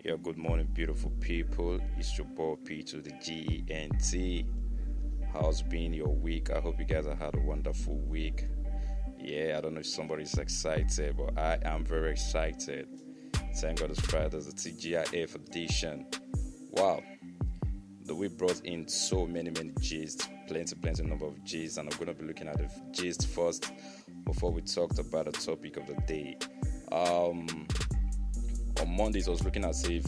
Yeah, good morning, beautiful people. It's your boy P to the GENT. How's been your week? I hope you guys have had a wonderful week. Yeah, I don't know if somebody's excited, but I am very excited. Thank God it's Friday, the TGIF edition. Wow, the week brought in so many gists, plenty number of gists, and I'm going to be looking at the gist first before we talked about the topic of the day. On Mondays, I was looking as if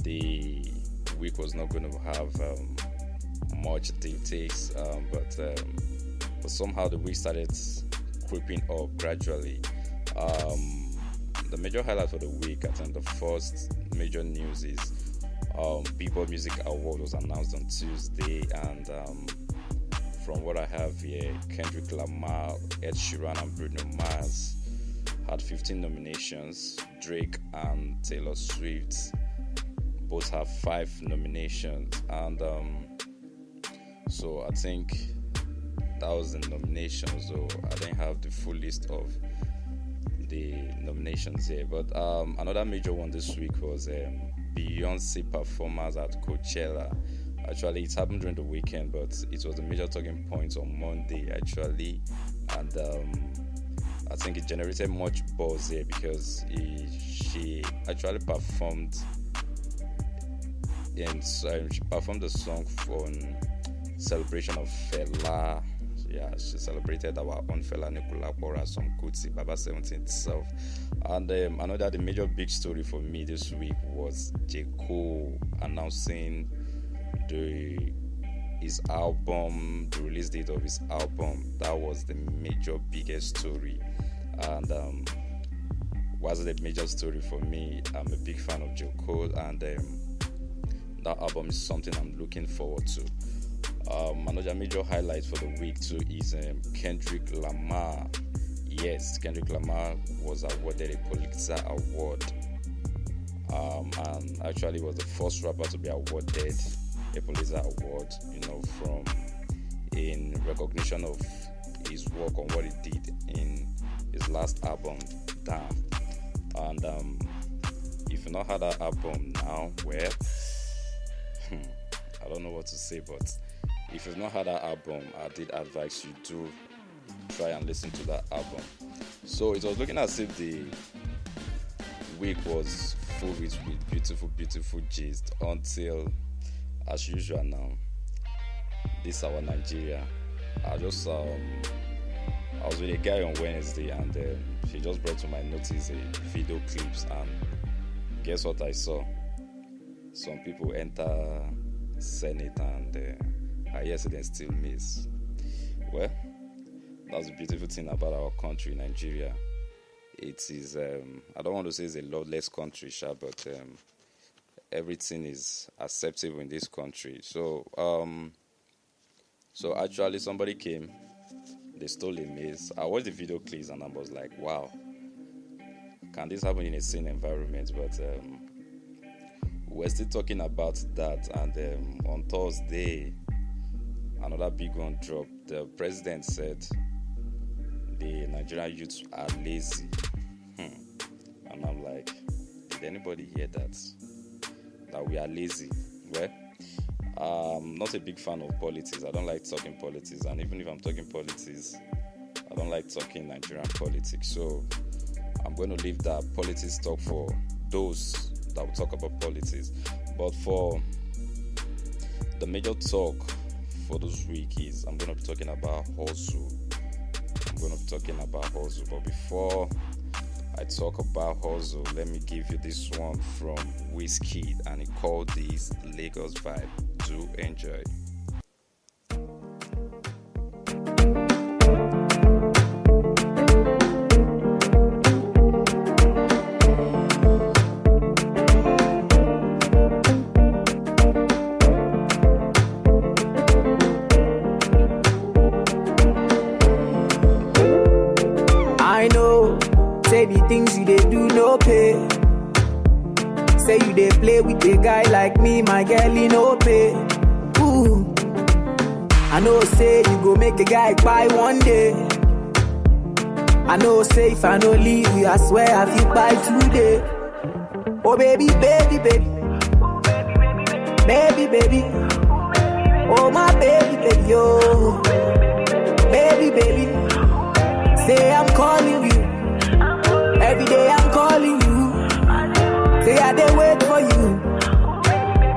the week was not going to have much takes, but somehow the week started creeping up gradually. The major highlight for the week, I think the first major news is Billboard Music Award was announced on Tuesday, and from what I have here, Kendrick Lamar, Ed Sheeran, and Bruno Mars had 15 nominations. Drake and Taylor Swift both have 5 nominations, and so I think that was the nominations. So I didn't have the full list of the nominations here, but another major one this week was Beyonce performance at Coachella. Actually, it happened during the weekend, but it was a major talking point on Monday actually, and I think it generated much buzz here because she actually performed she performed the song for celebration of Fela. Yeah, she celebrated our own Fela Nikolakora song Kutsi Baba 17th itself. And I know that the major big story for me this week was J. Cole announcing his album, the release date of his album. That was the major biggest story. And was the major story for me. I'm a big fan of J. Cole, and that album is something I'm looking forward to. Another major highlight for the week too is Kendrick Lamar. Yes, Kendrick Lamar was awarded a Pulitzer Award, and actually was the first rapper to be awarded a Pulitzer Award, in recognition of his work on what he did in his last album, Damn. And if you not had that album now, well, I don't know what to say, but if you've not had that album, I did advise you to try and listen to that album. So it was looking as if the week was full with beautiful gist until, as usual now, this our Nigeria. I was with a guy on Wednesday, and he just brought to my notice a video clips, and guess what I saw? Some people enter Senate, and I yesterday still miss. Well, that's the beautiful thing about our country, Nigeria. It is, I don't want to say it's a lawless country, but everything is acceptable in this country. So actually somebody came, they stole a maze. I watched the video clips and I was like, wow, can this happen in a sane environment? But we're still talking about that, and on Thursday, another big one dropped. The president said the Nigerian youths are lazy. And I'm like, did anybody hear that? That we are lazy? Well, I'm not a big fan of politics. I don't like talking politics, and even if I'm talking politics, I don't like talking Nigerian politics. So I'm going to leave that politics talk for those that will talk about politics. But for the major talk for this week is I'm going to be talking about Uzzle. But before I talk about Uzzle, let me give you this one from Wizkid, and he called this Lagos Vibe. Do enjoy. I know, say the things you they do no pay. Say you they play with a guy like me, my girl, he no pay. Ooh, I know, say you go make a guy buy one day. I know, say if I no leave you, I swear I feel by today. Oh baby, baby, baby. Baby, baby. Oh my baby, baby, oh. Baby, baby. Say I'm calling you. Every day I'm calling you. Say I dey wait for you.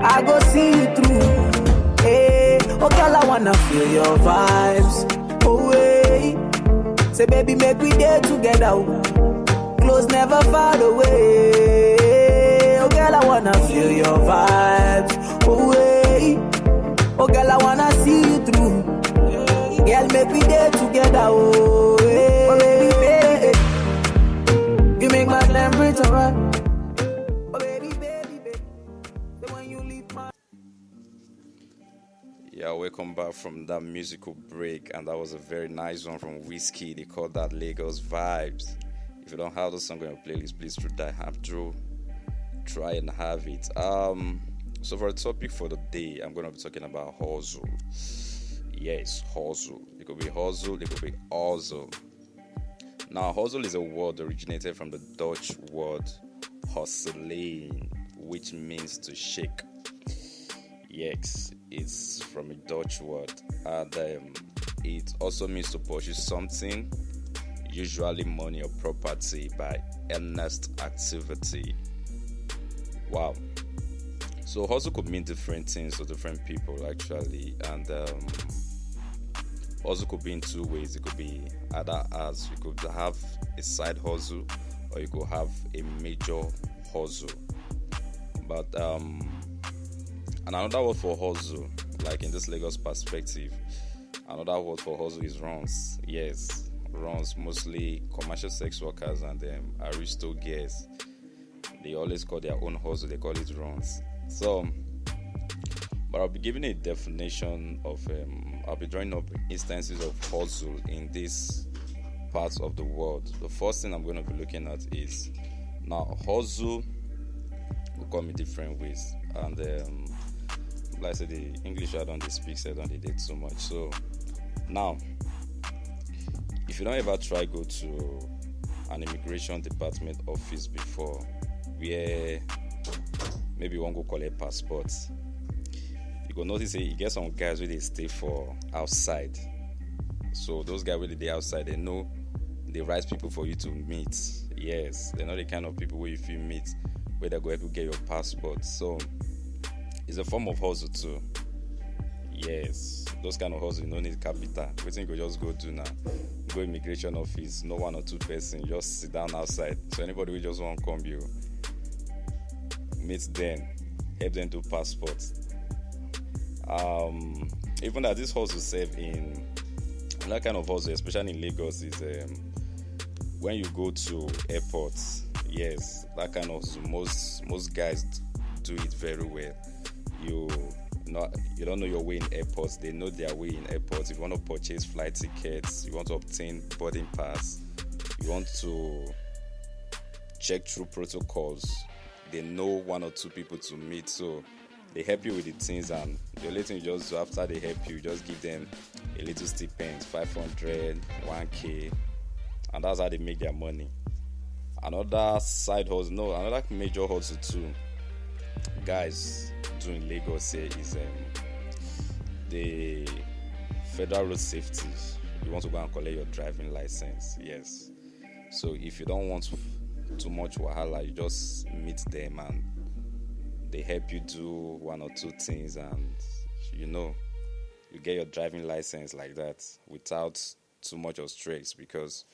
I go see you through. Hey, oh girl, I wanna feel your vibes. Oh hey. Say baby, make we day together. Close, never far away. Oh girl, I wanna feel your vibes. Oh hey. Oh girl, I wanna see you through. Girl, make we day together. Oh hey. Oh baby, baby. You make my temperature rise. Yeah, welcome back from that musical break, and that was a very nice one from Whiskey. They call that Lagos Vibes. If you don't have the song on your playlist, please try and have it. So for the topic for the day, I'm going to be talking about hustle. Yes, hustle. It could be hustle, it could be Uzzle. Now, hustle is a word originated from the Dutch word hustelen, which means to shake. Yes, it's from a Dutch word, and it also means to purchase something, usually money or property, by earnest activity. Wow. So hustle could mean different things to different people actually, and hustle could be in two ways. It could be either as you could have a side hustle, or you could have a major hustle. But and another word for hustle, like in this Lagos perspective, another word for hustle is runs. Yes, runs, mostly commercial sex workers and aristo girls. They always call their own hustle, they call it runs. So, but I'll be giving a definition of, I'll be drawing up instances of hustle in these parts of the world. The first thing I'm going to be looking at is, now hustle will come in different ways, and like I said, the English I don't speak, so I don't did too much. So now, if you don't ever try go to an immigration department office before, where maybe you want to go collect passports, you go notice you get some guys where they stay for outside. So those guys where they outside, they know the right people for you to meet. Yes, they're not the kind of people where if you meet, where they go help you get your passport. So it's a form of hustle too. Yes, those kind of hustle, you don't need capital. We think you just go do now. Go immigration office, no one or two person, just sit down outside. So anybody who just want to come, you meet them, help them do passports. Even that this hustle serve in that kind of hustle, especially in Lagos, is when you go to airports. Yes, that kind of hustle, most guys do it very well. You don't know your way in airports, they know their way in airports. If you want to purchase flight tickets, you want to obtain boarding pass, you want to check through protocols, they know one or two people to meet, so they help you with the things, and the only thing you just do after they help you, just give them a little stipend, 500, 1k, and that's how they make their money. Another side hustle, another major hustle too, guys do in Lagos here is the federal road safety. You want to go and collect your driving license. Yes, so if you don't want too much wahala, you just meet them and they help you do one or two things, and you get your driving license like that without too much of stress, because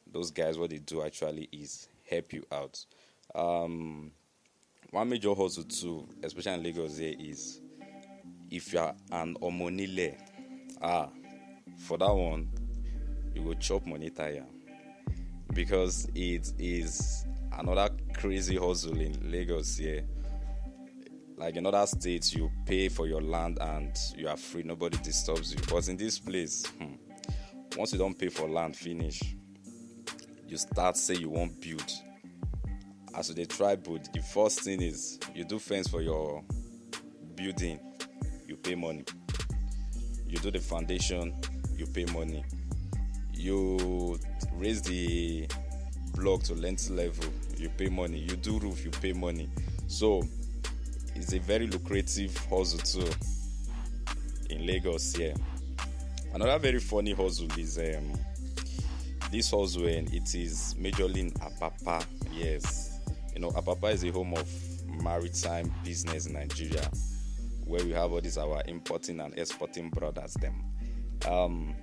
those guys, what they do actually is help you out. One major hustle too, especially in Lagos here, is if you are an omonile. For that one, you go chop money tire, because it is another crazy hustle in Lagos here. Like in other states, you pay for your land and you are free, nobody disturbs you. But in this place, once you don't pay for land, finish, you start say you won't build. As they try build, the first thing is you do fence for your building, you pay money. You do the foundation, you pay money. You raise the block to length level, you pay money. You do roof, you pay money. So it's a very lucrative hustle too in Lagos here. Another very funny hustle is this hustle, and it is majorly in Apapa. Yes, Apapa is a home of maritime business in Nigeria, where we have all these our importing and exporting brothers them.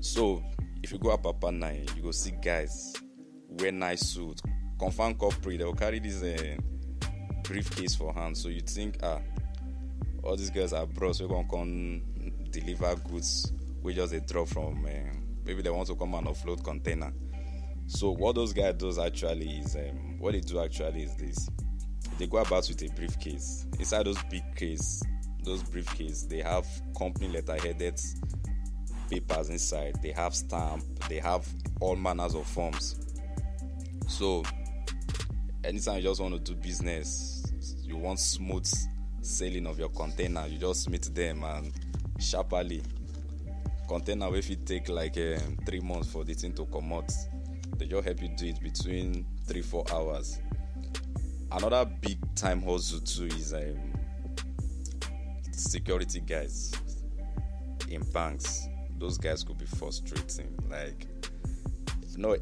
So if you go Apapa now, you go see guys wear nice suits, confirm corporate. They will carry this briefcase for hand. So you think all these guys are bros. We're gonna come deliver goods. We just a drop from maybe they want to come and offload container. So what those guys does actually is what they do actually is this: they go about with a briefcase. Inside those briefcase, they have company letterheaded papers inside. They have stamp. They have all manners of forms. So anytime you just want to do business, you want smooth sailing of your container, you just meet them and sharply. Container if it take like 3 months for the thing to come out, they just help you do it between 3-4 hours. Another big time hustle too is security guys in banks. Those guys could be frustrating. Like,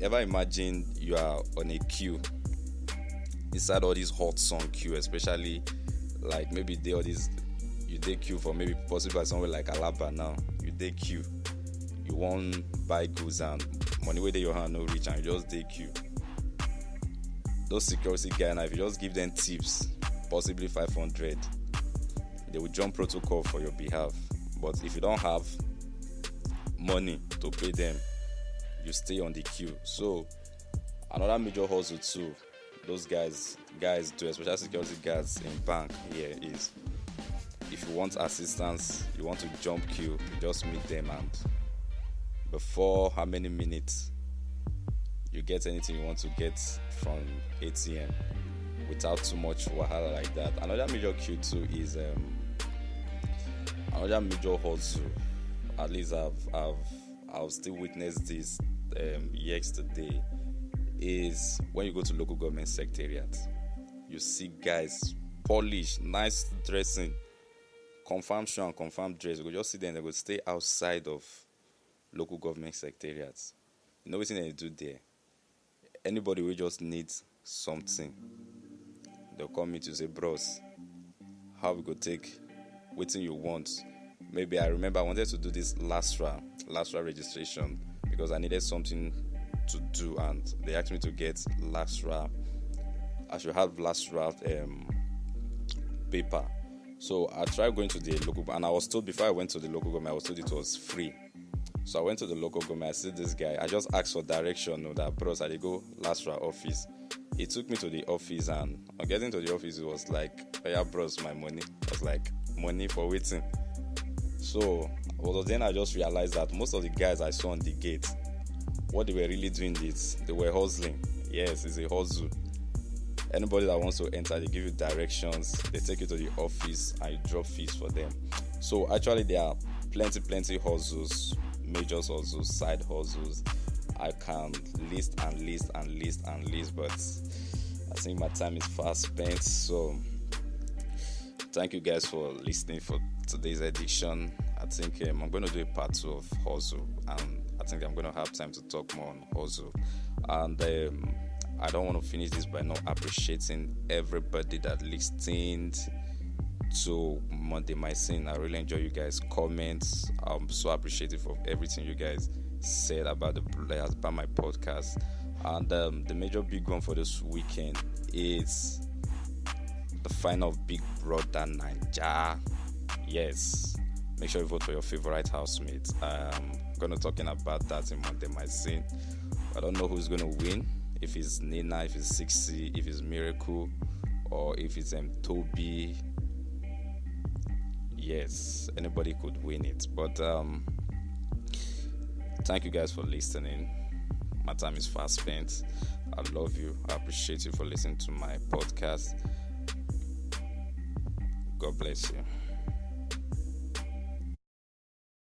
ever imagine you are on a queue inside all these hot sun queue, especially like maybe you take queue for maybe possibly somewhere like Alaba now. You take queue, you want buy goods and money where your hand no reach, and you just take queue. Those security guys now, if you just give them tips, possibly 500, they will jump protocol for your behalf. But if you don't have money to pay them, you stay on the queue. So another major hustle too those guys do, especially security guards in bank here, is if you want assistance, you want to jump queue, you just meet them, and before how many minutes you get anything you want to get from ATM without too much wahala like that. Another major queue too is another major hustle. At least I've still witnessed this yesterday, is when you go to local government secretariat. You see guys polished, nice dressing, confirm shoe and confirm dress. You go just see them, they go stay outside of local government secretariats. You know what they do there? Anybody who just needs something, they'll come me to say, bros, how we go take waiting you want. Maybe I remember I wanted to do this LASRA registration because I needed something to do, and they asked me to get LASRA. I should have LASRA paper. So I tried going to the local, and I was told before I went to the local government, I was told it was free. So I went to the local government. I see this guy. I just asked for direction. That bros, I go LASRA office. He took me to the office, and on getting to the office, it was like, oh yeah, bros, my money. I was like, money for waiting. So then I just realized that most of the guys I saw on the gate, what they were really doing is they were hustling. Yes, it's a hustle. Anybody that wants to enter, they give you directions, they take you to the office, and you drop fees for them. So actually there are plenty hustles, major hustles, side hustles. I can list, but I think my time is fast spent. So thank you guys for listening for today's edition. I think I'm going to do a part 2 of hustle, and I think I'm going to have time to talk more on hustle. And I don't want to finish this by not appreciating everybody that listened to Monday My Sin. I really enjoy you guys' comments. I'm so appreciative of everything you guys said about my podcast. And the major big one for this weekend is the final of Big Brother Naija. Yes, make sure you vote for your favorite housemate. I'm gonna talking about that in Monday My Sin. I don't know who's gonna win. If it's Nina, if it's 60, if it's Miracle, or if it's Toby. Yes, anybody could win it. But thank you guys for listening. My time is fast spent. I love you. I appreciate you for listening to my podcast. God bless you.